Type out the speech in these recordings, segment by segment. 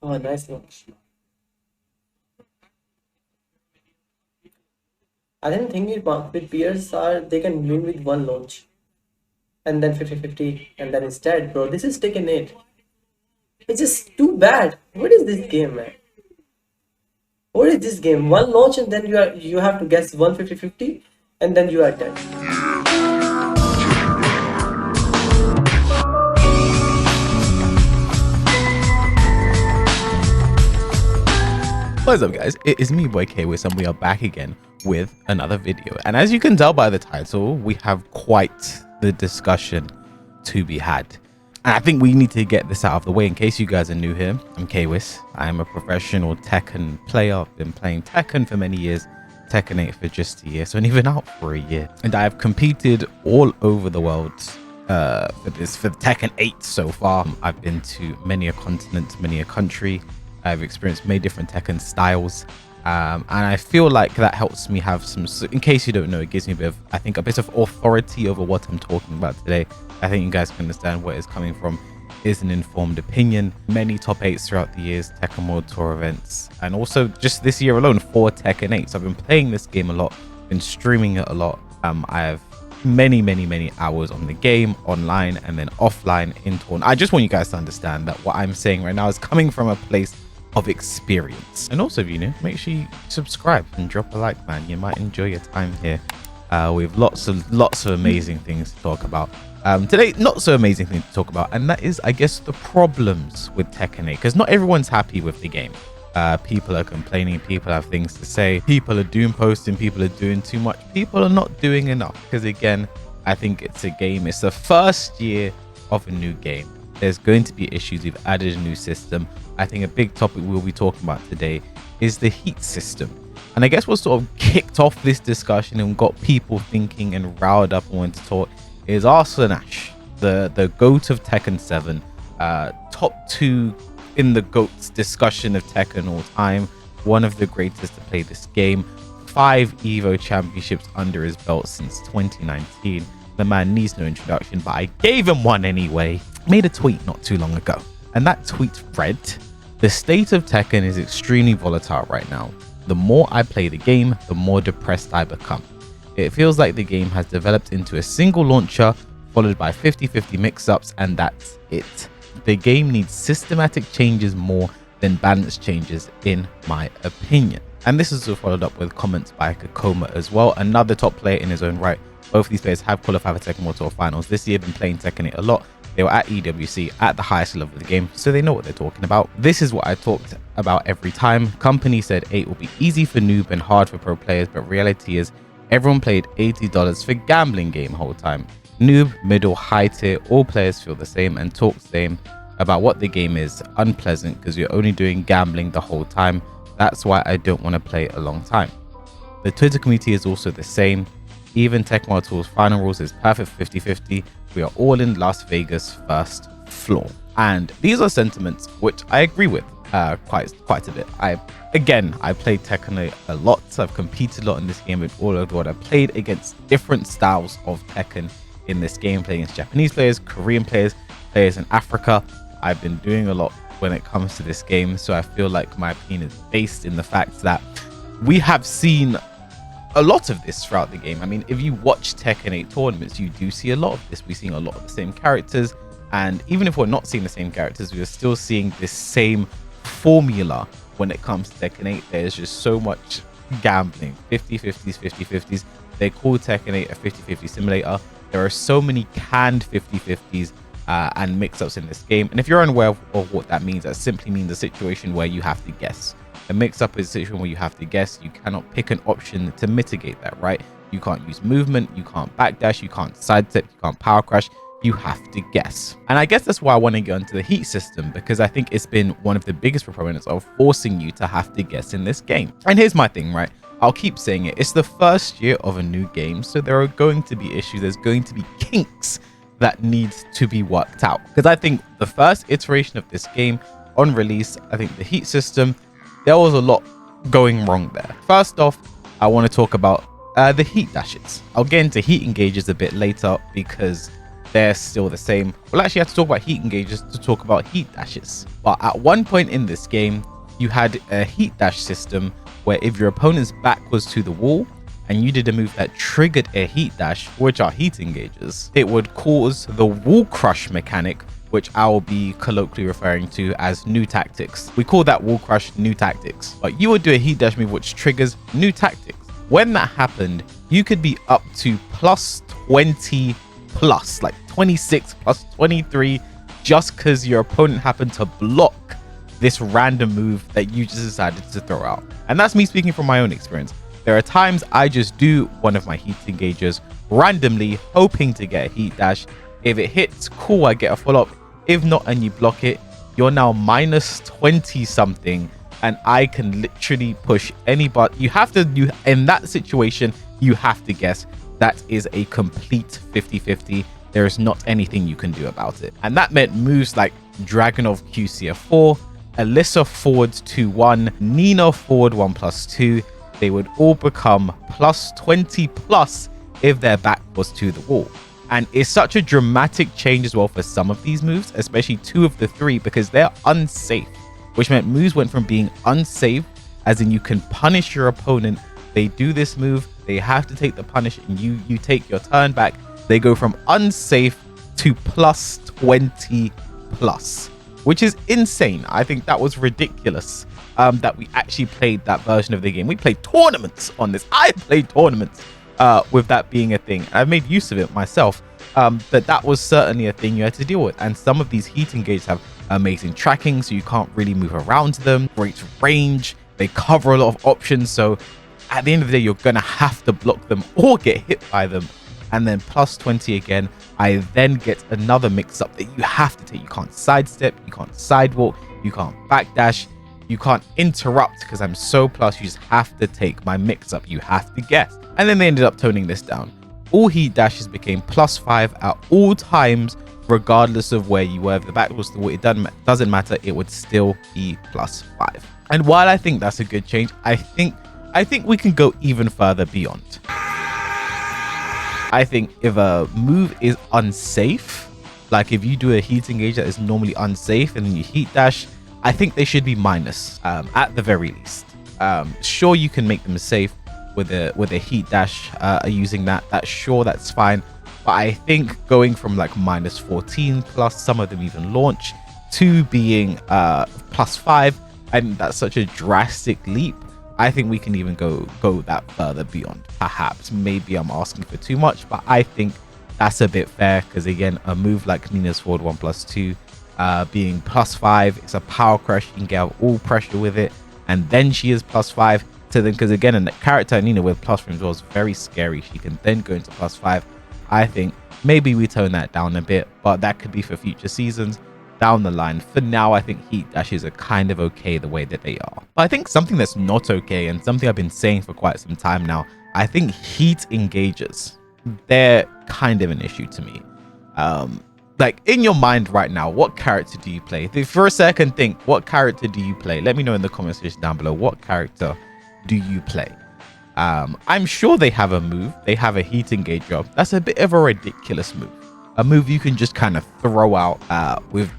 Oh, nice launch. I didn't think with peers are they can win with one launch and then 50-50 and then it's dead, bro. This is Tekken 8. It's just too bad. What is this game, man? What is this game? One launch and then you have to guess 150-50 and then you are dead. What's up, guys? It is me, boy Kwis, and we are back again with another video. And as you can tell by the title, we have quite the discussion to be had. And I think we need to get this out of the way in case you guys are new here. I'm Kwis. I am a professional Tekken player. I've been playing Tekken for many years, Tekken 8 for just a year, so only been out for a year. And I have competed all over the world for Tekken 8 so far. I've been to many a continent, many a country. I've experienced many different Tekken styles, and I feel like that helps me have some, in case you don't know, it gives me a bit of, I think, a bit of authority over what I'm talking about today. I think you guys can understand where it's coming from is an informed opinion. Many top 8s throughout the years, Tekken World Tour events, and also just this year alone, 4 Tekken 8s. I've been playing this game a lot, been streaming it a lot. I have many hours on the game, online and then offline in tournament. I just want you guys to understand that what I'm saying right now is coming from a place of experience. And also, if you're new, make sure you subscribe and drop a like, man. You might enjoy your time here. We have lots of amazing things to talk about. Today, not so amazing thing to talk about, and that is, I guess, the problems with Tekken 8, because not everyone's happy with the game. People are complaining, people have things to say, people are doom posting, people are doing too much, people are not doing enough, because again, I think it's a game, it's the first year of a new game. There's going to be issues. We've added a new system. I think a big topic we'll be talking about today is the heat system. And I guess what sort of kicked off this discussion and got people thinking and riled up and wanted to talk is Arslan Ash, the GOAT of Tekken 7, top 2 in the GOAT's discussion of Tekken all time, one of the greatest to play this game, 5 EVO championships under his belt since 2019. The man needs no introduction, but I gave him one anyway. Made a tweet not too long ago, and that tweet read, "The state of Tekken is extremely volatile right now. The more I play the game, the more depressed I become. It feels like the game has developed into a single launcher followed by 50-50 mix-ups, and that's it. The game needs systematic changes more than balanced changes, in my opinion." And this is followed up with comments by Kkokkoma as well, another top player in his own right. Both these players have qualified for Tekken World Tour finals this year, been playing Tekken 8 a lot. They were at EWC at the highest level of the game, so they know what they're talking about. This is what I talked about every time. Company said 8 will be easy for noob and hard for pro players, but reality is everyone played $80 for gambling game whole time. Noob, middle, high tier, all players feel the same and talk the same about what the game is unpleasant because you're only doing gambling the whole time. That's why I don't want to play a long time. The Twitter community is also the same. Even Tekken World Tour's final rules is perfect 50-50. We are all in Las Vegas first floor. And these are sentiments which I agree with quite a bit. I played Tekken a lot. So I've competed a lot in this game with all over the world. I played against different styles of Tekken in this game, playing against Japanese players, Korean players, players in Africa. I've been doing a lot when it comes to this game. So I feel like my opinion is based in the fact that we have seen a lot of this throughout the game. I mean, if you watch Tekken 8 tournaments, you do see a lot of this. We're seeing a lot of the same characters, and even if we're not seeing the same characters, we are still seeing this same formula when it comes to Tekken 8. There's just so much gambling, 50-50s, 50-50s. They call Tekken 8 a 50-50 simulator. There are so many canned 50-50s and mix-ups in this game, and if you're unaware of what that means, that simply means a situation where you have to guess. A mix-up is a situation where you have to guess. You cannot pick an option to mitigate that, right? You can't use movement, you can't backdash, you can't sidestep, you can't power crash. You have to guess. And I guess that's why I want to get into the heat system, because I think it's been one of the biggest proponents of forcing you to have to guess in this game. And here's my thing, right? I'll keep saying it. It's the first year of a new game, so there are going to be issues. There's going to be kinks that needs to be worked out. Because I think the first iteration of this game on release, I think the heat system, there was a lot going wrong there. First off, I want to talk about the heat dashes. I'll get into heat engages a bit later because they're still the same. We'll actually have to talk about heat engages to talk about heat dashes. But at one point in this game, you had a heat dash system where if your opponent's back was to the wall and you did a move that triggered a heat dash, which are heat engages, it would cause the wall crush mechanic, which I will be colloquially referring to as new tactics. We call that wall crush new tactics. But you would do a heat dash move which triggers new tactics. When that happened, you could be up to plus 20 plus, like 26 plus 23, just because your opponent happened to block this random move that you just decided to throw out. And that's me speaking from my own experience. There are times I just do one of my heat engages randomly, hoping to get a heat dash. If it hits, cool, I get a follow-up. If not, and you block it, you're now minus 20 something, and I can literally push anybody. In that situation, you have to guess. That is a complete 50-50. There is not anything you can do about it. And that meant moves like Dragunov QCF4, Alyssa forward 2-1, Nina forward 1+2, they would all become plus 20 plus if their back was to the wall. And it's such a dramatic change as well for some of these moves, especially 2 of the 3, because they're unsafe, which meant moves went from being unsafe, as in you can punish your opponent. They do this move, they have to take the punish, and you take your turn back. They go from unsafe to plus 20 plus, which is insane. I think that was ridiculous that we actually played that version of the game. We played tournaments on this. I played tournaments with that being a thing. I made use of it myself, but that was certainly a thing you had to deal with. And some of these heat engages have amazing tracking, so you can't really move around them. Great range. They cover a lot of options, so at the end of the day, you're gonna have to block them or get hit by them. And then plus 20 again, I then get another mix-up that you have to take. You can't sidestep, you can't sidewalk, you can't backdash, you can't interrupt because I'm so plus. You just have to take my mix-up. You have to guess. And then they ended up toning this down. All heat dashes became +5 at all times, regardless of where you were. If the back was the wall, it doesn't matter. It would still be +5. And while I think that's a good change, I think we can go even further beyond. I think if a move is unsafe, like if you do a heat engage that is normally unsafe and then you heat dash, I think they should be minus at the very least. Sure, you can make them safe with a heat dash using that. That's fine. But I think going from like -14 plus, some of them even launch, to being +5, and that's such a drastic leap. I think we can even go that further beyond. Perhaps, maybe I'm asking for too much, but I think that's a bit fair, because again, a move like Nina's forward 1+2 being +5, it's a power crush. You can get out all pressure with it, and then she is +5 to them, because again, a character Nina with plus frames was very scary. She can then go into +5. I think maybe we tone that down a bit, but that could be for future seasons down the line. For now, I think heat dashes are kind of okay the way that they are. But I think something that's not okay, and something I've been saying for quite some time now, I think heat engages, they're kind of an issue to me. Like in your mind right now, what character do you play? If for a second think, what character do you play? Let me know in the comment section down below. What character do you play? I'm sure they have a move. They have a heat engage job. That's a bit of a ridiculous move. A move you can just kind of throw out with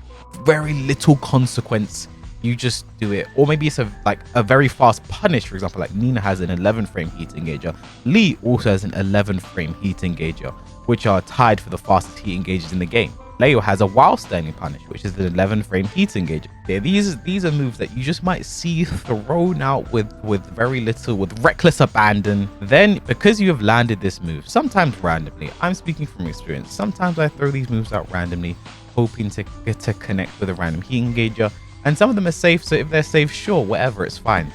very little consequence. You just do it. Or maybe it's a very fast punish, for example, like Nina has an 11 frame heat engager. Lee also has an 11 frame heat engager, which are tied for the fastest heat engages in the game. Leo has a wild standing punish, which is an 11 frame heat engager. Yeah, these are moves that you just might see thrown out with very little, with reckless abandon. Then, because you have landed this move, sometimes randomly, I'm speaking from experience, sometimes I throw these moves out randomly, hoping to connect with a random heat engager, and some of them are safe, so if they're safe, sure, whatever, it's fine.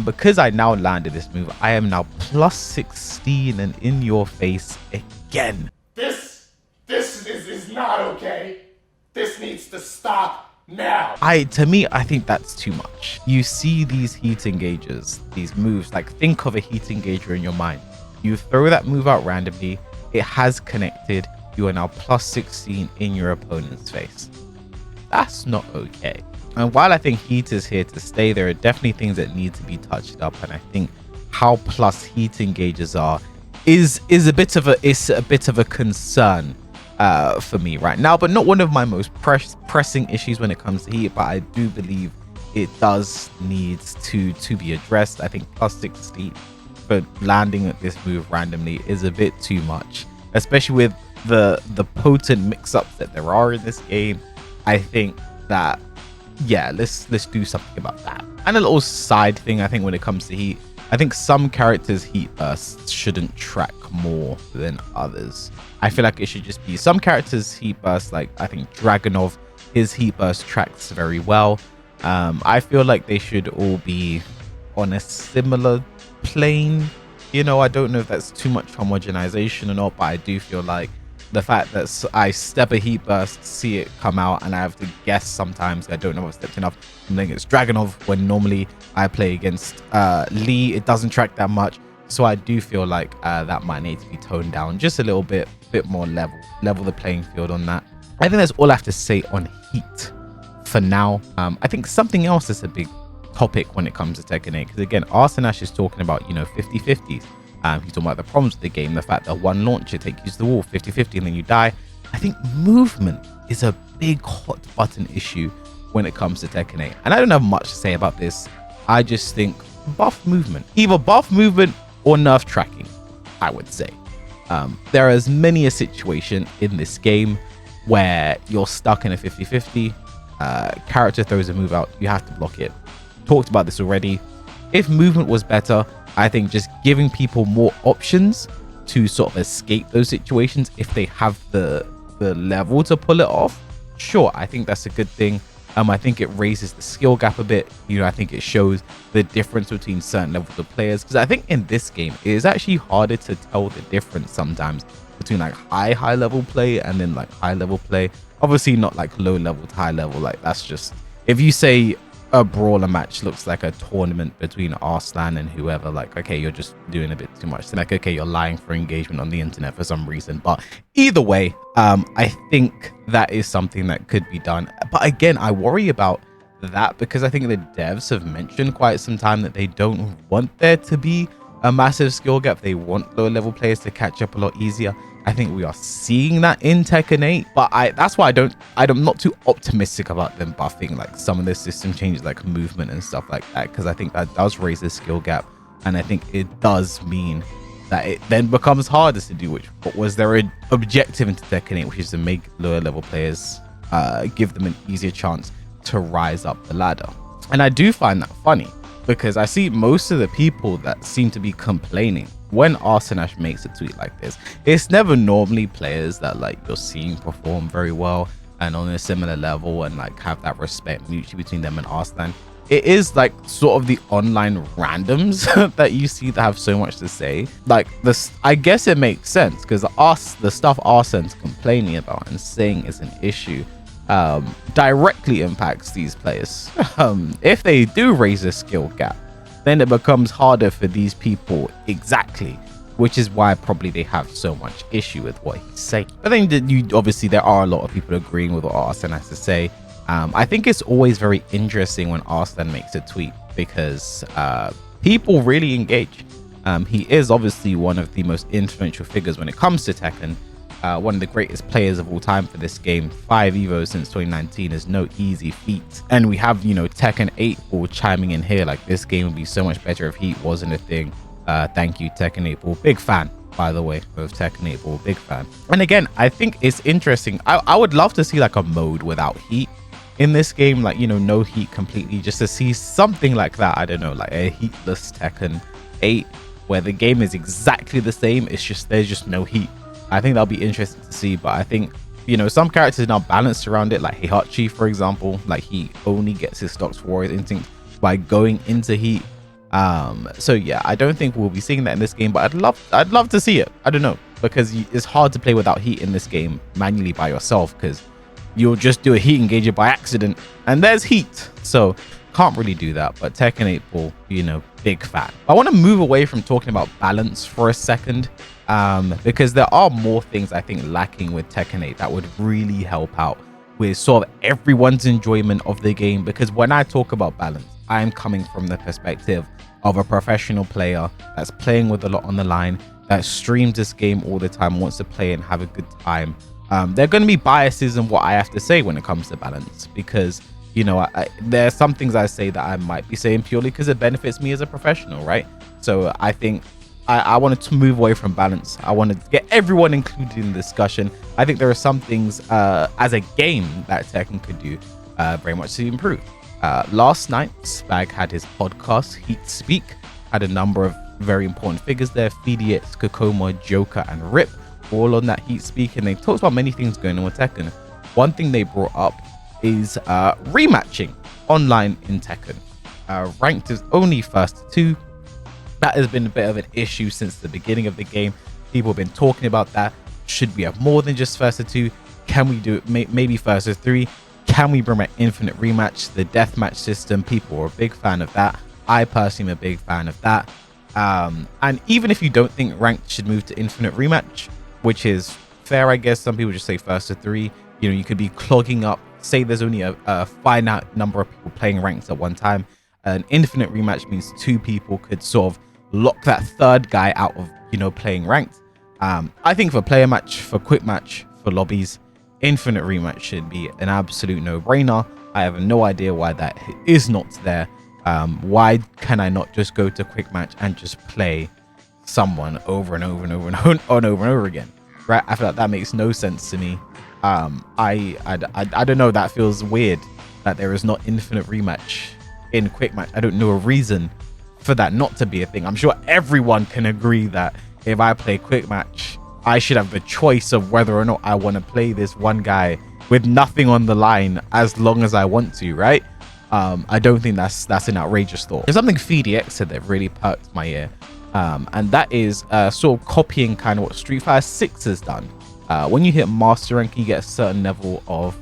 Because I now landed this move, I am now +16 and in your face again. This is not okay. This needs to stop now. To me, I think that's too much. You see these heat engages, these moves, like think of a heat engager in your mind. You throw that move out randomly, it has connected, you are now +16 in your opponent's face. That's not okay. And while I think heat is here to stay, there are definitely things that need to be touched up, and I think how plus heat engages are is a bit of a concern for me right now, but not one of my most pressing issues when it comes to heat. But I do believe it does need to be addressed. I think plus 60 for landing at this move randomly is a bit too much, especially with the potent mix-ups that there are in this game. I think that, yeah, let's do something about that. And a little side thing, I think when it comes to heat, I think some characters' heat bursts shouldn't track more than others. I feel like it should just be some characters' heat bursts, like I think Dragonov, his heat burst tracks very well. I feel like they should all be on a similar plane. You know, I don't know if that's too much homogenization or not, but I do feel like the fact that I step a heat burst, see it come out, and I have to guess sometimes, I don't know if I've stepped enough, and then it's Dragonov, when normally I play against Lee, it doesn't track that much. So I do feel like that might need to be toned down just a little bit more, level the playing field on that. I think that's all I have to say on heat for now. I think something else is a big topic when it comes to Tekken 8, because again, Arslan Ash is talking about, you know, 50-50s. He's talking about the problems with the game, the fact that one launcher takes you to the wall 50-50 and then you die. I think movement is a big hot button issue when it comes to Tekken 8, and I don't have much to say about this. I just think buff movement, either buff movement or nerf tracking, I would say. There is many a situation in this game where you're stuck in a 50-50, character throws a move out, you have to block it. Talked about this already. If movement was better, I think just giving people more options to sort of escape those situations if they have the level to pull it off, sure, I think that's a good thing. I think it raises the skill gap a bit. You know, I think it shows the difference between certain levels of players, because I think in this game it is actually harder to tell the difference sometimes between like high level play and then like high level play. Obviously not like low level to high level, like that's just, if you say a brawler match looks like a tournament between Arslan and whoever, like, okay, you're just doing a bit too much. So like, okay, you're lying for engagement on the internet for some reason. But either way, I think that is something that could be done. But again, I worry about that because I think the devs have mentioned quite some time that they don't want there to be a massive skill gap. They want lower level players to catch up a lot easier. I think we are seeing that in Tekken 8, but that's why I'm not too optimistic about them buffing like some of the system changes like movement and stuff like that, because I think that does raise the skill gap, and I think it does mean that it then becomes harder to do, which was their objective into Tekken 8, which is to make lower level players give them an easier chance to rise up the ladder. And I do find that funny because I see most of the people that seem to be complaining when Arslan Ash makes a tweet like this, it's never normally players that like you're seeing perform very well and on a similar level and like have that respect mutually between them and Arslan. It is like sort of the online randoms that you see that have so much to say. Like this, I guess it makes sense because the stuff Arslan's complaining about and saying is an issue directly impacts these players. If they do raise a skill gap, then it becomes harder for these people, exactly, which is why probably they have so much issue with what he's saying. I think that obviously there are a lot of people agreeing with what Arslan has to say. I think it's always very interesting when Arslan makes a tweet because people really engage. He is obviously one of the most influential figures when it comes to Tekken. One of the greatest players of all time for this game. 5 Evos since 2019 is no easy feat. And we have, you know, Tekken 8 all chiming in here like this game would be so much better if heat wasn't a thing. Thank you, Tekken 8 Ball. Big fan, by the way, of Tekken 8 Ball. Big fan. And again, I think it's interesting. I would love to see like a mode without heat in this game, like, you know, no heat completely, just to see something like that. I don't know, like a heatless Tekken 8 where the game is exactly the same. It's just there's just no heat. I think that'll be interesting to see, but I think, you know, some characters are now balanced around it, like Heihachi, for example. Like he only gets his stocks for Warrior's Instinct by going into heat. So yeah, I don't think we'll be seeing that in this game, but I'd love to see it. I don't know, because it's hard to play without heat in this game manually by yourself, because you'll just do a heat engager by accident and there's heat. So can't really do that. But Tekken 8 Ball, you know, big fan. I want to move away from talking about balance for a second, because there are more things I think lacking with Tekken 8 that would really help out with sort of everyone's enjoyment of the game. Because when I talk about balance, I'm coming from the perspective of a professional player that's playing with a lot on the line, that streams this game all the time, wants to play and have a good time. There are going to be biases in what I have to say when it comes to balance, because there are some things I say that I might be saying purely because it benefits me as a professional, right? So I think I wanted to move away from balance. I wanted to get everyone included in the discussion. I think there are some things as a game that Tekken could do very much to improve. Last night, Spag had his podcast, Heat Speak, had a number of very important figures there: Fidiox, Kkokkoma, Joker, and Rip, all on that Heat Speak, and they talked about many things going on with Tekken. One thing they brought up is rematching online in Tekken. Ranked is only first to 2. That has been a bit of an issue since the beginning of the game. People have been talking about that. Should we have more than just first to 2? Can we do it maybe first to 3? Can we bring back infinite rematch, the deathmatch system? People are a big fan of that. I personally am a big fan of that. And even if you don't think ranked should move to infinite rematch, which is fair, I guess, some people just say first to 3. You could be clogging up. Say there's only a finite number of people playing ranks at one time. An infinite rematch means 2 people could sort of lock that third guy out of playing ranked. I think for player match, for quick match, for lobbies, infinite rematch should be an absolute no-brainer. I have no idea why that is not there. Why can I not just go to quick match and just play someone over and over and over and over again, right? I feel like that makes no sense to me. I don't know, that feels weird that there is not infinite rematch in quick match. I don't know a reason for that not to be a thing. I'm sure everyone can agree that if I play quick match, I should have the choice of whether or not I want to play this one guy with nothing on the line as long as I want to, right? I don't think that's an outrageous thought. There's something Fidiox said that really perked my ear, and that is sort of copying kind of what Street Fighter 6 has done. When you hit master rank, you get a certain level of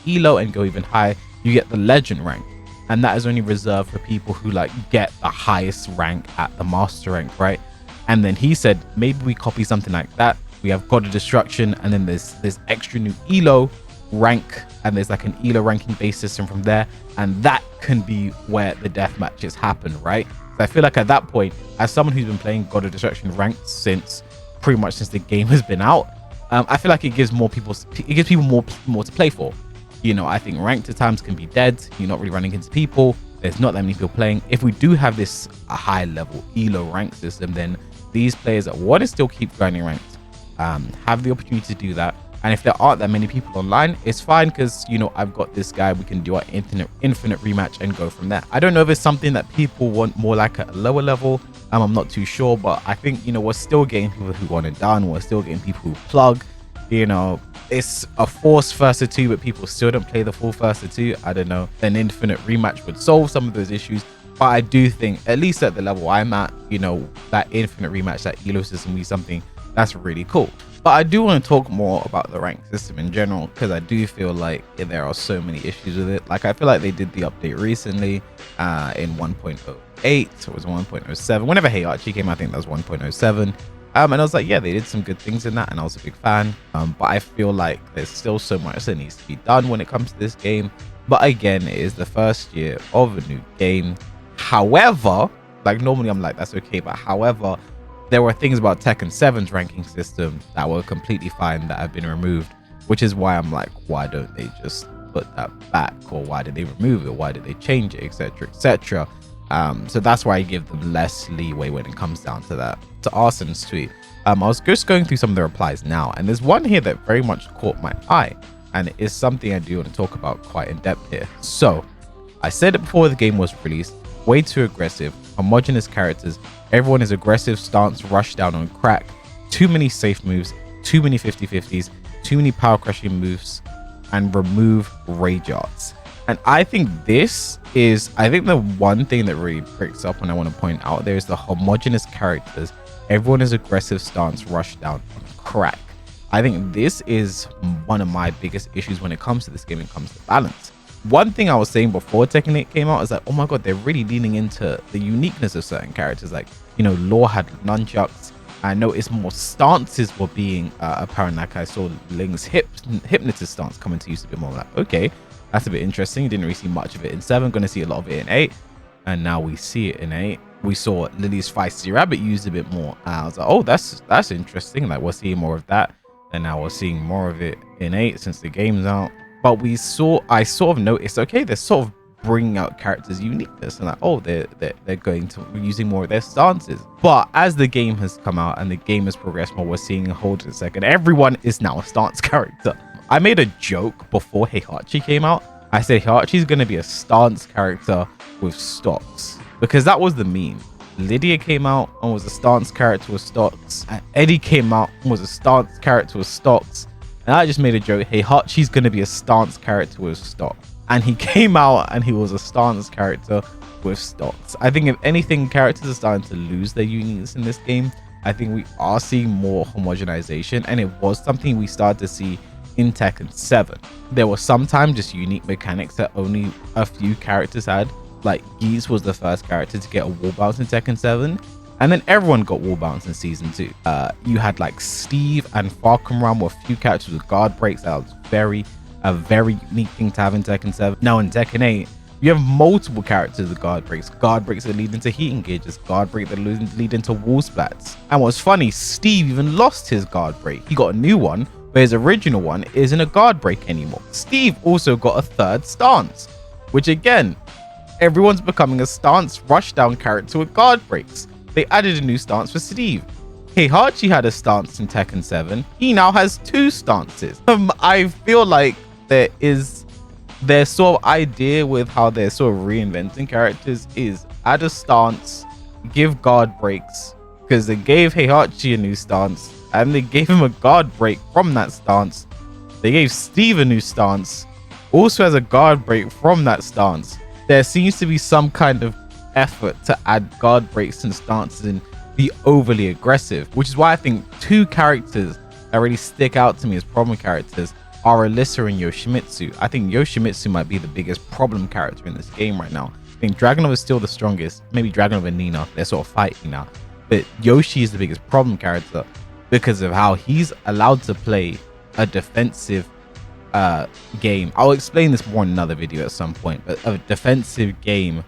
elo, and go even higher, you get the legend rank, and that is only reserved for people who get the highest rank at the master rank, right? And then he said maybe we copy something like that. We have God of Destruction, and then there's extra new elo rank, and there's like an elo ranking based system from there, and that can be where the death matches happen, right? So I feel like at that point, as someone who's been playing God of Destruction ranked since pretty much since the game has been out, I feel like it gives people more to play for. I think ranked at times can be dead. You're not really running into people. There's not that many people playing. If we do have this high level elo rank system, then these players that want to still keep grinding ranked have the opportunity to do that. And if there aren't that many people online, it's fine, because I've got this guy. We can do our infinite rematch and go from there. I don't know if it's something that people want more like at a lower level. I'm not too sure, but I think we're still getting people who want it done. We're still getting people who plug. It's a forced first to 2, but people still don't play the full first to 2. I don't know. An infinite rematch would solve some of those issues, but I do think, at least at the level I'm at, that infinite rematch, that elo system, be something that's really cool. But I do want to talk more about the rank system in general, because I do feel like there are so many issues with it. I feel like they did the update recently in 1.08, or it was 1.07. Whenever Hey Archie came, I think that was 1.07. And I was like, yeah, they did some good things in that, and I was a big fan. But I feel like there's still so much that needs to be done when it comes to this game. But again, it is the first year of a new game. However, normally I'm like, that's okay. But however, there were things about Tekken 7's ranking system that were completely fine that have been removed, which is why I'm like, why don't they just put that back? Or why did they remove it? Why did they change it, etc, etc? So that's why I give them less leeway when it comes down to that. To Arslan's tweet, I was just going through some of the replies now, and there's one here that very much caught my eye, and it is something I do want to talk about quite in depth here. So I said it before the game was released: way too aggressive, homogenous characters, everyone is aggressive stance, rush down on crack, too many safe moves, too many 50-50s, too many power crushing moves, and remove rage arts. And I think this is, the one thing that really breaks up when I want to point out there is the homogenous characters. Everyone is aggressive stance, rush down on crack. I think this is one of my biggest issues when it comes to this game, when it comes to balance. One thing I was saying before Tekken 8 came out is like, oh my god, they're really leaning into the uniqueness of certain characters. Law had nunchucks. I noticed more stances were being apparent. I saw Ling's hypnotist stance coming to use a bit more. Okay, that's a bit interesting. Didn't really see much of it in 7. Going to see a lot of it in 8, and now we see it in 8. We saw Lily's feisty rabbit used a bit more. I was like, oh, that's interesting. We're seeing more of that. and now we're seeing more of it in 8 since the game's out. But I sort of noticed, okay, they're sort of bringing out characters' uniqueness, and like, oh, they're going to using more of their stances. But as the game has come out and the game has progressed more, we're seeing, hold on a second, everyone is now a stance character. I made a joke before Heihachi came out. I said Heihachi's going to be a stance character with stocks, because that was the meme. Lydia came out and was a stance character with stocks, and Eddie came out and was a stance character with stocks, and I just made a joke, Heihachi's going to be a stance character with stocks. And he came out and he was a stance character with stocks. I think if anything, characters are starting to lose their uniqueness in this game. I think we are seeing more homogenization, and it was something we started to see in Tekken 7. There were sometimes just unique mechanics that only a few characters had. Like Geese was the first character to get a wall bounce in Tekken 7, and then everyone got wall bounce in Season 2. You had like Steve and Falcon Ram were a few characters with guard breaks. That was a very unique thing to have in Tekken 7. Now in Tekken 8, you have multiple characters with guard breaks that lead into heat engages, guard break that lead into wall splats. And what's funny, Steve even lost his guard break. He got a new one, but his original one isn't a guard break anymore. Steve also got a third stance, which again, everyone's becoming a stance rushdown character with guard breaks. They added a new stance for Steve. Heihachi had a stance in Tekken 7. He now has 2 stances. I feel like their sort of idea with how they're sort of reinventing characters is add a stance, give guard breaks, because they gave Heihachi a new stance and they gave him a guard break from that stance. They gave Steve a new stance, also has a guard break from that stance. There seems to be some kind of effort to add guard breaks and stances and be overly aggressive, which is why I think 2 characters that really stick out to me as problem characters are Alyssa and Yoshimitsu. I think Yoshimitsu might be the biggest problem character in this game right now. I think Dragunov is still the strongest. Maybe Dragunov and Nina, they're sort of fighting now. But Yoshi is the biggest problem character because of how he's allowed to play a defensive game. I'll explain this more in another video at some point, but a defensive game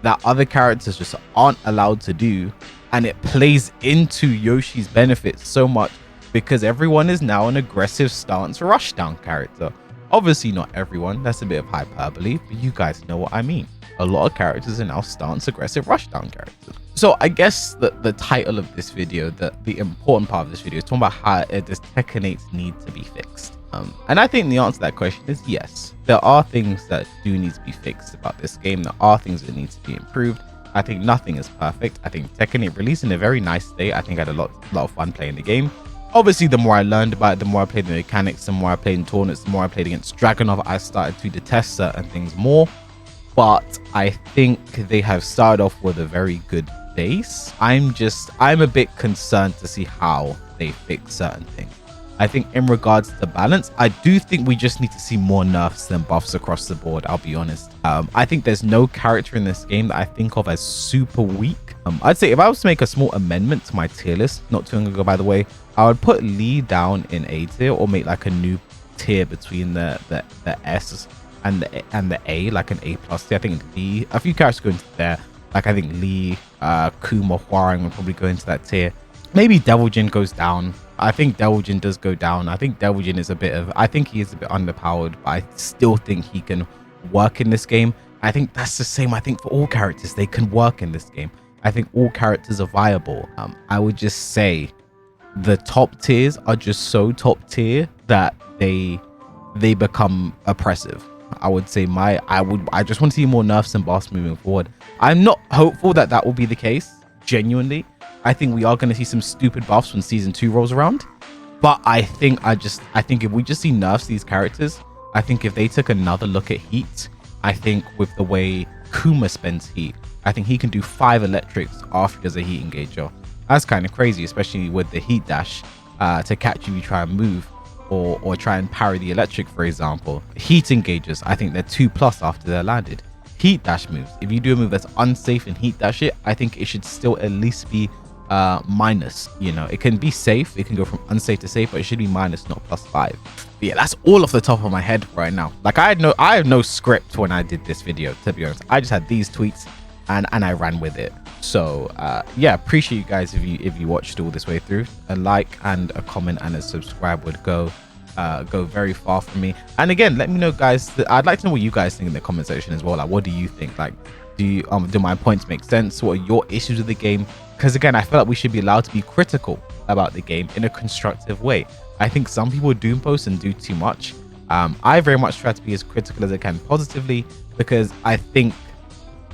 that other characters just aren't allowed to do, and it plays into Yoshi's benefits so much because everyone is now an aggressive stance rushdown character. Obviously not everyone, that's a bit of hyperbole, but you guys know what I mean. A lot of characters are now stance aggressive rushdown characters. So I guess the title of this video, the important part of this video, is talking about how does Tekken 8 need to be fixed. And I think the answer to that question is yes. There are things that do need to be fixed about this game. There are things that need to be improved. I think nothing is perfect. I think Tekken 8 released in a very nice state. I think I had a lot of fun playing the game. Obviously, the more I learned about it, the more I played the mechanics, the more I played in tournaments, the more I played against Dragunov, I started to detest certain things more. But I think they have started off with a very good base. I'm a bit concerned to see how they fix certain things. I think in regards to the balance, I do think we just need to see more nerfs than buffs across the board, I'll be honest. I think there's no character in this game that I think of as super weak. I'd say if I was to make a small amendment to my tier list, not too long ago by the way, I would put Lee down in A tier or make like a new tier between the S and the A, like an A plus tier. I think Lee, a few characters go into there. Like I think Lee, Kuma, Huarang would probably go into that tier. Maybe Devil Jin goes down. I think Devil Jin does go down. I think Devil Jin is I think he is a bit underpowered, but I still think he can work in this game. I think that's the same, I think, for all characters. They can work in this game. I think all characters are viable. I would just say the top tiers are just so top tier that they become oppressive. I would say I just want to see more nerfs and buffs moving forward. I'm not hopeful that will be the case, genuinely. I think we are going to see some stupid buffs when season 2 rolls around. But I think if we just see nerfs to these characters, I think if they took another look at heat, I think with the way Kuma spends heat, I think he can do 5 electrics after he does a heat engager. That's kind of crazy, especially with the heat dash to catch you, you try and move or try and parry the electric, for example. Heat engagers, I think they're 2+ after they're landed. Heat dash moves, if you do a move that's unsafe and heat dash it, I think it should still at least be minus. You know, it can be safe, it can go from unsafe to safe, but it should be minus, not +5. But yeah, that's all off the top of my head right now. Like I have no script when I did this video, to be honest. I just had these tweets and I ran with it. So yeah, appreciate you guys if you watched all this way through. A like and a comment and a subscribe would go very far for me. And again, let me know, guys. I'd like to know what you guys think in the comment section as well. Like, what do you think? Like, do my points make sense? What are your issues with the game? Because again, I feel like we should be allowed to be critical about the game in a constructive way. I think some people doom post and do too much. I very much try to be as critical as I can positively, because I think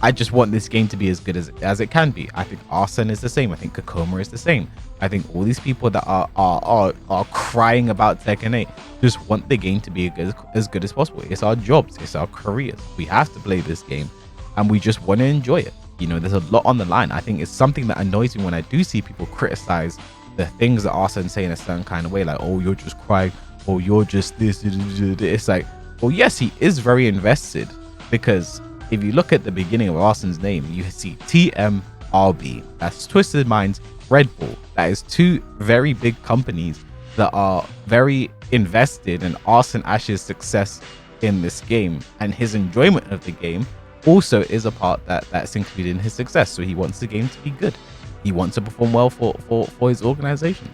I just want this game to be as good as it can be. I think Arslan is the same. I think Kkokkoma is the same. I think all these people that are crying about Tekken 8 just want the game to be as good as possible. It's our jobs. It's our careers. We have to play this game, and we just want to enjoy it. You know, there's a lot on the line. I think it's something that annoys me when I do see people criticize the things that Arslan say in a certain kind of way, like, oh, you're just crying, or you're just this. It's like, well, yes, he is very invested, because if you look at the beginning of Arslan's name, you see TMRB. That's Twisted Minds, Red Bull. That is two very big companies that are very invested in Arslan Ash's success in this game, and his enjoyment of the game also is a part that's included in his success. So he wants the game to be good. He wants to perform well for his organization.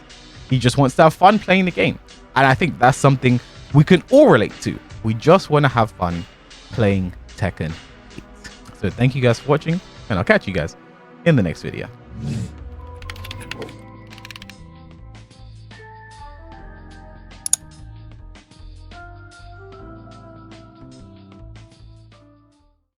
He just wants to have fun playing the game. And I think that's something we can all relate to. We just want to have fun playing Tekken 8. So thank you guys for watching, and I'll catch you guys in the next video.